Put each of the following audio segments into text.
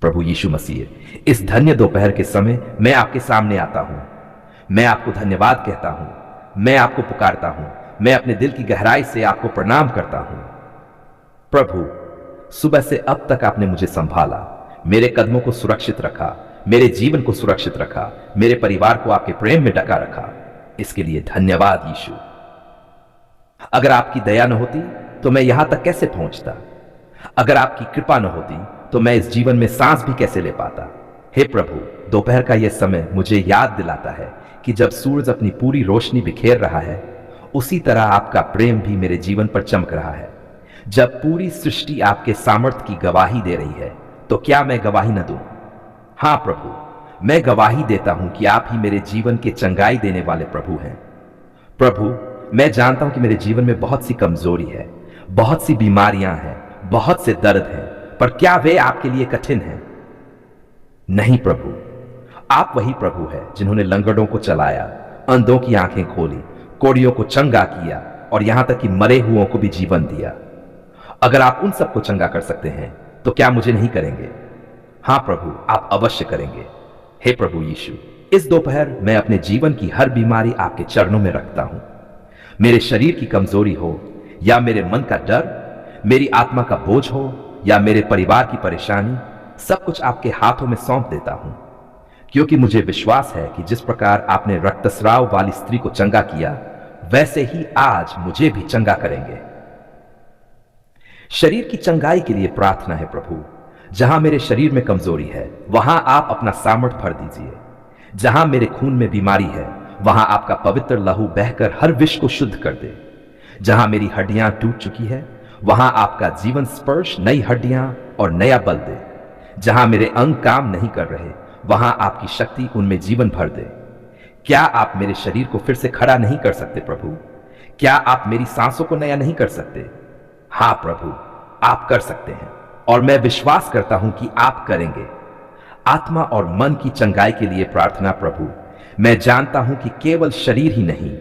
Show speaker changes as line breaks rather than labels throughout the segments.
प्रभु यीशु मसीह, इस धन्य दोपहर के समय मैं आपके सामने आता हूं। मैं आपको धन्यवाद कहता हूं, मैं आपको पुकारता हूं, मैं अपने दिल की गहराई से आपको प्रणाम करता हूं। प्रभु, सुबह से अब तक आपने मुझे संभाला, मेरे कदमों को सुरक्षित रखा, मेरे जीवन को सुरक्षित रखा, मेरे परिवार को आपके प्रेम में ढका रखा। इसके लिए धन्यवाद यीशु। अगर आपकी दया न होती तो मैं यहां तक कैसे पहुंचता? अगर आपकी कृपा न होती तो मैं इस जीवन में सांस भी कैसे ले पाता? हे प्रभु, दोपहर का यह समय मुझे याद दिलाता है कि जब सूरज अपनी पूरी रोशनी बिखेर रहा है, उसी तरह आपका प्रेम भी मेरे जीवन पर चमक रहा है। जब पूरी सृष्टि आपके सामर्थ्य की गवाही दे रही है, तो क्या मैं गवाही न दूं? हां प्रभु, मैं गवाही देता हूं कि आप ही मेरे जीवन के चंगाई देने वाले प्रभु हैं। प्रभु, मैं जानता हूं कि मेरे जीवन में बहुत सी कमजोरी है, बहुत सी बीमारियां हैं, बहुत से दर्द हैं, पर क्या वे आपके लिए कठिन हैं? नहीं प्रभु, आप वही प्रभु हैं जिन्होंने लंगड़ों को चलाया, अंधों की आंखें खोली, कोढ़ियों को चंगा किया और यहां तक कि मरे हुओं को भी जीवन दिया। अगर आप उन सबको चंगा कर सकते हैं तो क्या मुझे नहीं करेंगे? हां प्रभु, आप अवश्य करेंगे। हे प्रभु यीशु, इस दोपहर मैं अपने जीवन की हर बीमारी आपके चरणों में रखता हूं। मेरे शरीर की कमजोरी हो या मेरे मन का डर, मेरी आत्मा का बोझ हो या मेरे परिवार की परेशानी, सब कुछ आपके हाथों में सौंप देता हूं, क्योंकि मुझे विश्वास है कि जिस प्रकार आपने रक्तस्राव वाली स्त्री को चंगा किया, वैसे ही आज मुझे भी चंगा करेंगे। शरीर की चंगाई के लिए प्रार्थना है प्रभु। जहां मेरे शरीर में कमजोरी है, वहां आप अपना सामर्थ्य भर दीजिए। जहां मेरे खून में बीमारी है, वहां आपका पवित्र लहू बहकर हर विष को शुद्ध कर दे। जहां मेरी हड्डियां टूट चुकी है, वहां आपका जीवन स्पर्श नई हड्डियां और नया बल दे। जहां मेरे अंग काम नहीं कर रहे, वहां आपकी शक्ति उनमें जीवन भर दे। क्या आप मेरे शरीर को फिर से खड़ा नहीं कर सकते प्रभु? क्या आप मेरी सांसों को नया नहीं कर सकते? हां प्रभु, आप कर सकते हैं और मैं विश्वास करता हूं कि आप करेंगे। आत्मा और मन की चंगाई के लिए प्रार्थना प्रभु। मैं जानता हूं कि केवल शरीर ही नहीं,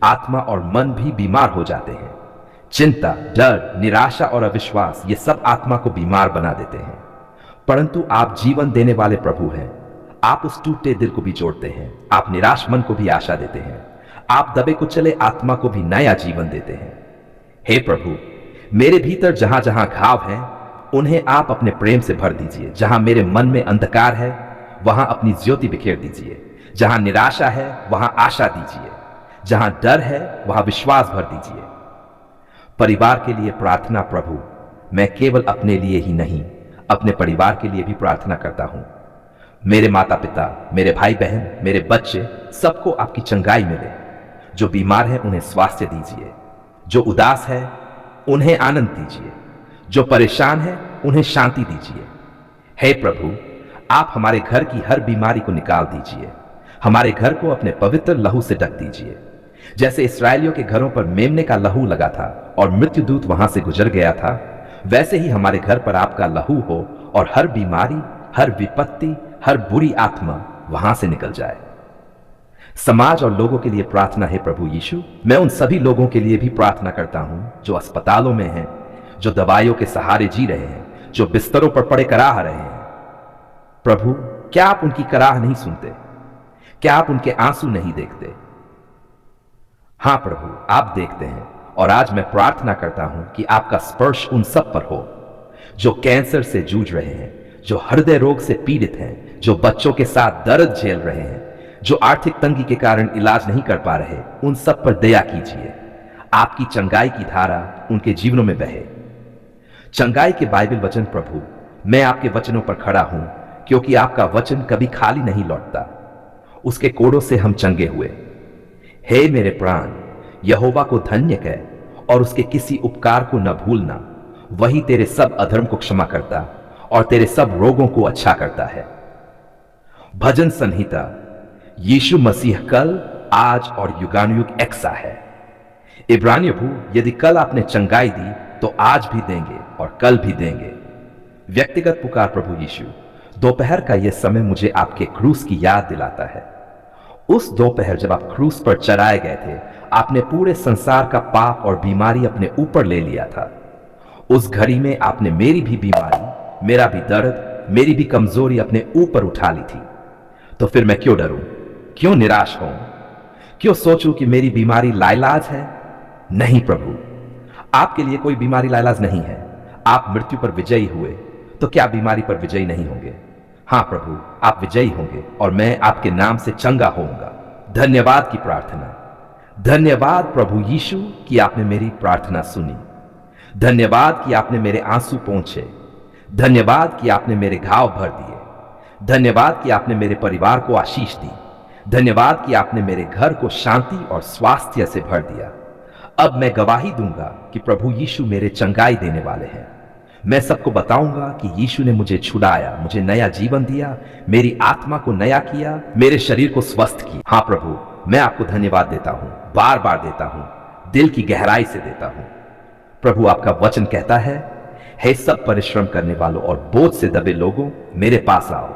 आत्मा और मन भी बीमार हो जाते हैं। चिंता, डर, निराशा और अविश्वास, ये सब आत्मा को बीमार बना देते हैं। परंतु आप जीवन देने वाले प्रभु हैं। आप उस टूटे दिल को भी जोड़ते हैं, आप निराश मन को भी आशा देते हैं, आप दबे कुचले आत्मा को भी नया जीवन देते हैं। हे प्रभु, मेरे भीतर जहां जहां घाव हैं, उन्हें आप अपने प्रेम से भर दीजिए। जहां मेरे मन में अंधकार है, वहां अपनी ज्योति बिखेर दीजिए। जहां निराशा है, वहां आशा दीजिए। जहां डर है, वहां विश्वास भर दीजिए। परिवार के लिए प्रार्थना प्रभु। मैं केवल अपने लिए ही नहीं, अपने परिवार के लिए भी प्रार्थना करता हूं। मेरे माता पिता, मेरे भाई बहन, मेरे बच्चे, सबको आपकी चंगाई मिले। जो बीमार है उन्हें स्वास्थ्य दीजिए, जो उदास है उन्हें आनंद दीजिए, जो परेशान है उन्हें शांति दीजिए। हे प्रभु, आप हमारे घर की हर बीमारी को निकाल दीजिए। हमारे घर को अपने पवित्र लहू से ढक दीजिए। जैसे इस्राएलियों के घरों पर मेमने का लहू लगा था और मृत्युदूत वहां से गुजर गया था, वैसे ही हमारे घर पर आपका लहू हो और हर बीमारी, हर विपत्ति, हर बुरी आत्मा वहां से निकल जाए। समाज और लोगों के लिए प्रार्थना है प्रभु यीशु। मैं उन सभी लोगों के लिए भी प्रार्थना करता हूं जो अस्पतालों में हैं, जो दवाइयों के सहारे जी रहे हैं, जो बिस्तरों पर पड़े कराह रहे हैं। प्रभु, क्या आप उनकी कराह नहीं सुनते? क्या आप उनके आंसू नहीं देखते? हां प्रभु, आप देखते हैं और आज मैं प्रार्थना करता हूं कि आपका स्पर्श उन सब पर हो जो कैंसर से जूझ रहे हैं, जो हृदय रोग से पीड़ित हैं, जो बच्चों के साथ दर्द झेल रहे हैं, जो आर्थिक तंगी के कारण इलाज नहीं कर पा रहे, उन सब पर दया कीजिए। आपकी चंगाई की धारा उनके जीवनों में बहे। चंगाई के बाइबल वचन प्रभु, मैं आपके वचनों पर खड़ा हूं, क्योंकि आपका वचन कभी खाली नहीं लौटता। उसके कोड़ों से हम चंगे हुए। हे मेरे प्राण, यहोवा को धन्य कह और उसके किसी उपकार को न भूलना। वही तेरे सब अधर्म को क्षमा करता और तेरे सब रोगों को अच्छा करता है। भजन संहिता। यीशु मसीह कल, आज और युगानुयुग एक सा है। इब्रानियों भू, यदि कल आपने चंगाई दी तो आज भी देंगे और कल भी देंगे। व्यक्तिगत पुकार प्रभु यीशु। दोपहर का यह समय मुझे आपके क्रूस की याद दिलाता है। उस दोपहर जब आप क्रूस पर चढ़ाए गए थे, आपने पूरे संसार का पाप और बीमारी अपने ऊपर ले लिया था। उस घड़ी में आपने मेरी भी बीमारी, मेरा भी दर्द मेरी भी कमजोरी अपने ऊपर उठा ली थी। तो फिर मैं क्यों डरूं, क्यों निराश हूं, क्यों सोचूं कि मेरी बीमारी लाइलाज है? नहीं प्रभु, आपके लिए कोई बीमारी लाइलाज नहीं है। आप मृत्यु पर विजयी हुए, तो क्या बीमारी पर विजयी नहीं होंगे? हां प्रभु, आप विजयी होंगे और मैं आपके नाम से चंगा होऊंगा। धन्यवाद की प्रार्थना। धन्यवाद प्रभु यीशु कि आपने मेरी प्रार्थना सुनी। धन्यवाद कि आपने मेरे आंसू पोंछे। धन्यवाद कि आपने मेरे घाव भर दिए। धन्यवाद कि आपने मेरे परिवार को आशीष दी। धन्यवाद कि आपने मेरे घर को शांति और स्वास्थ्य से भर दिया। अब मैं गवाही दूंगा कि प्रभु यीशु मेरे चंगाई देने वाले हैं। मैं सबको बताऊंगा कि यीशु ने मुझे छुड़ाया, मुझे नया जीवन दिया, मेरी आत्मा को नया किया, मेरे शरीर को स्वस्थ किया। हां प्रभु, मैं आपको धन्यवाद देता हूं, बार बार देता हूं, दिल की गहराई से देता हूं। प्रभु, आपका वचन कहता है, हे सब परिश्रम करने वालों और बोझ से दबे लोगों, मेरे पास आओ,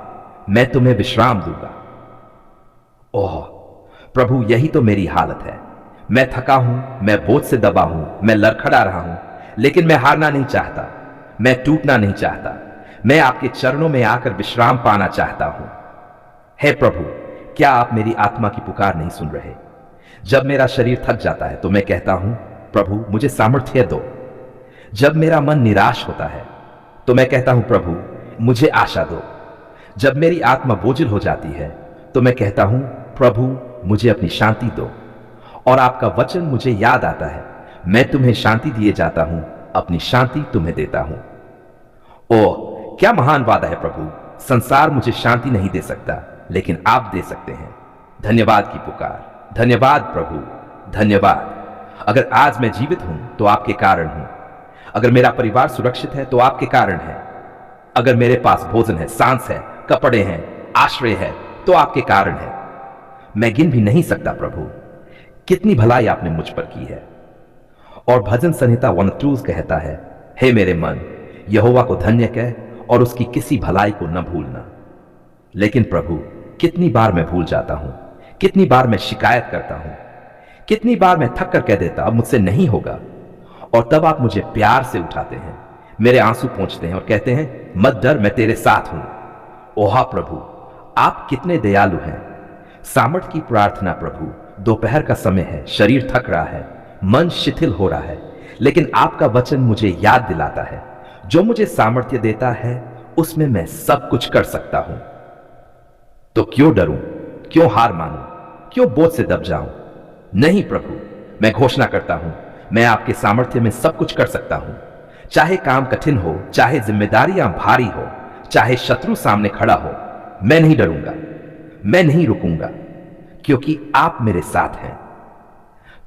मैं तुम्हें विश्राम दूंगा। ओह प्रभु, यही तो मेरी हालत है। मैं थका हूं, मैं बोझ से दबा हूं, मैं लड़खड़ा रहा हूं, लेकिन मैं हारना नहीं चाहता, मैं टूटना नहीं चाहता। मैं आपके चरणों में आकर विश्राम पाना चाहता हूं। हे प्रभु, क्या आप मेरी आत्मा की पुकार नहीं सुन रहे? जब मेरा शरीर थक जाता है तो मैं कहता हूं, प्रभु मुझे सामर्थ्य दो। जब मेरा मन निराश होता है तो मैं कहता हूं, प्रभु मुझे आशा दो। जब मेरी आत्मा बोझिल हो जाती है तो मैं कहता हूं, प्रभु मुझे अपनी शांति दो। और आपका वचन मुझे याद आता है, मैं तुम्हें शांति दिए जाता हूं, अपनी शांति तुम्हें देता हूं। ओह क्या महान वादा है प्रभु। संसार मुझे शांति नहीं दे सकता, लेकिन आप दे सकते हैं। धन्यवाद की पुकार। धन्यवाद प्रभु, धन्यवाद। अगर आज मैं जीवित हूं तो आपके कारण हूं। अगर मेरा परिवार सुरक्षित है तो आपके कारण है। अगर मेरे पास भोजन है, सांस है, कपड़े हैं, आश्रय है, तो आपके कारण है। मैं गिन भी नहीं सकता प्रभु, कितनी भलाई आपने मुझ पर की है। और भजन संहिता 1:2 कहता है, हे मेरे मन, यहोवा को धन्य कह और उसकी किसी भलाई को न भूलना। लेकिन प्रभु, कितनी बार मैं भूल जाता हूं, कितनी बार मैं शिकायत करता हूं, कितनी बार मैं थक कर कह देता अब मुझसे नहीं होगा, और तब आप मुझे प्यार से उठाते हैं, मेरे आंसू पोंछते हैं और कहते हैं, मत डर, मैं तेरे साथ हूं। ओहा प्रभु, आप कितने दयालु हैं। सामर्थ की प्रार्थना प्रभु। दोपहर का समय है, शरीर थक रहा है, मन शिथिल हो रहा है, लेकिन आपका वचन मुझे याद दिलाता है, जो मुझे सामर्थ्य देता है उसमें मैं सब कुछ कर सकता हूं। तो क्यों डरूं, क्यों हार मानूं, क्यों बोझ से दब जाऊं? नहीं प्रभु, मैं घोषणा करता हूं, मैं आपके सामर्थ्य में सब कुछ कर सकता हूं। चाहे काम कठिन हो, चाहे जिम्मेदारियां भारी हो, चाहे शत्रु सामने खड़ा हो, मैं नहीं डरूंगा, मैं नहीं रुकूंगा, क्योंकि आप मेरे साथ हैं।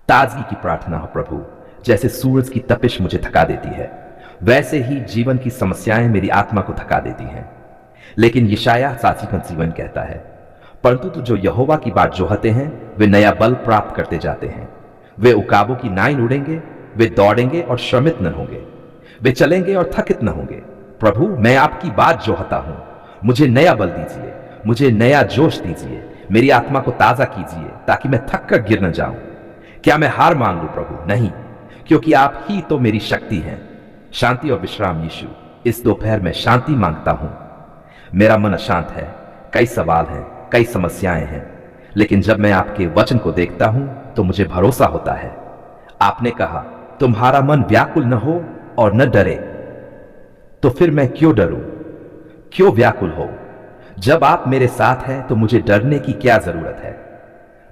ताजगी की प्रार्थना हो प्रभु। जैसे सूरज की तपिश मुझे थका देती है, वैसे ही जीवन की समस्याएं मेरी आत्मा को थका देती हैं। लेकिन यशायाह 60:7 कहता है, परंतु तो जो यहोवा की बात जोहते हैं वे नया बल प्राप्त करते जाते हैं। वे उकाबों की नाई उड़ेंगे, वे दौड़ेंगे और श्रमित न होंगे, वे चलेंगे और थकित न होंगे। प्रभु, मैं आपकी बात जोहता हूं, मुझे नया बल दीजिए, मुझे नया जोश दीजिए, मेरी आत्मा को ताजा कीजिए, ताकि मैं थक कर गिर न जाऊं। क्या मैं हार मान लूं प्रभु? नहीं, क्योंकि आप ही तो मेरी शक्ति हैं। शांति और विश्राम यीशु, इस दोपहर में शांति मांगता हूं। मेरा मन अशांत है, कई सवाल हैं, कई समस्याएं हैं, लेकिन जब मैं आपके वचन को देखता हूं तो मुझे भरोसा होता है। आपने कहा, तुम्हारा मन व्याकुल न हो और न डरे। तो फिर मैं क्यों डरूं, क्यों व्याकुल हो? जब आप मेरे साथ हैं तो मुझे डरने की क्या जरूरत है?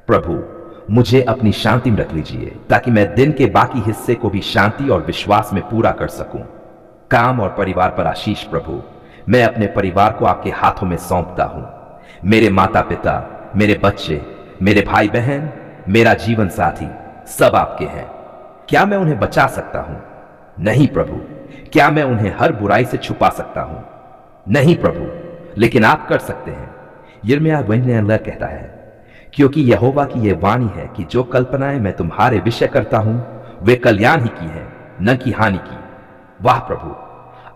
प्रभु, मुझे अपनी शांति में रख लीजिए, ताकि मैं दिन के बाकी हिस्से को भी शांति और विश्वास में पूरा कर सकूं। काम और परिवार पर आशीष प्रभु। मैं अपने परिवार को आपके हाथों में सौंपता हूं। मेरे माता पिता, मेरे बच्चे, मेरे भाई बहन, मेरा जीवन साथी, सब आपके हैं। क्या मैं उन्हें बचा सकता हूं? नहीं प्रभु। क्या मैं उन्हें हर बुराई से छुपा सकता हूं? नहीं प्रभु, लेकिन आप कर सकते हैं। यिर्मयाह 1:9 कहता है, क्योंकि यहोवा की यह वाणी है कि जो कल्पनाएं मैं तुम्हारे विषय करता हूं वे कल्याण ही की हैं, न कि हानि की। वाह प्रभु,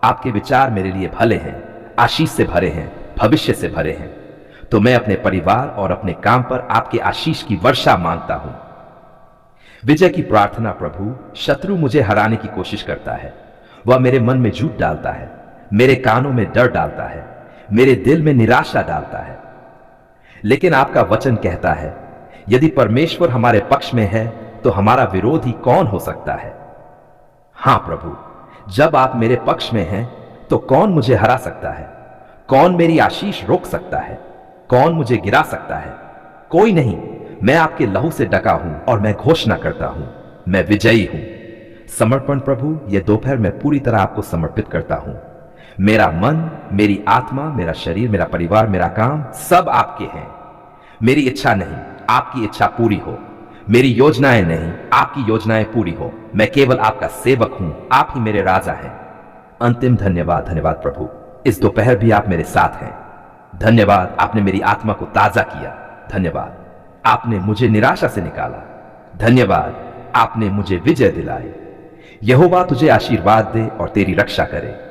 आपके विचार मेरे लिए भले हैं, आशीष से भरे हैं, भविष्य से भरे हैं। तो मैं अपने परिवार और अपने काम पर आपके आशीष की वर्षा मांगता हूं। विजय की प्रार्थना प्रभु। शत्रु मुझे हराने की कोशिश करता है, वह मेरे मन में झूठ डालता है, मेरे कानों में डर डालता है, मेरे दिल में निराशा डालता है। लेकिन आपका वचन कहता है, यदि परमेश्वर हमारे पक्ष में है तो हमारा विरोधी कौन हो सकता है। हां प्रभु, जब आप मेरे पक्ष में हैं तो कौन मुझे हरा सकता है? कौन मेरी आशीष रोक सकता है? कौन मुझे गिरा सकता है? कोई नहीं। मैं आपके लहू से डका हूं और मैं घोषणा करता हूं, मैं विजयी हूं। समर्पण प्रभु, यह दोपहर मैं पूरी तरह आपको समर्पित करता हूं। मेरा मन, मेरी आत्मा, मेरा शरीर, मेरा परिवार, मेरा काम सब आपके हैं। मेरी इच्छा नहीं, आपकी इच्छा पूरी हो। मेरी योजनाएं नहीं, आपकी योजनाएं पूरी हो। मैं केवल आपका सेवक हूं, आप ही मेरे राजा हैं। अंतिम धन्यवाद, धन्यवाद प्रभु, इस दोपहर भी आप मेरे साथ हैं। धन्यवाद, आपने मेरी आत्मा को ताजा किया। धन्यवाद, आपने मुझे निराशा से निकाला। धन्यवाद, आपने मुझे विजय दिलाई। यहोवा तुझे आशीर्वाद दे और तेरी रक्षा करे।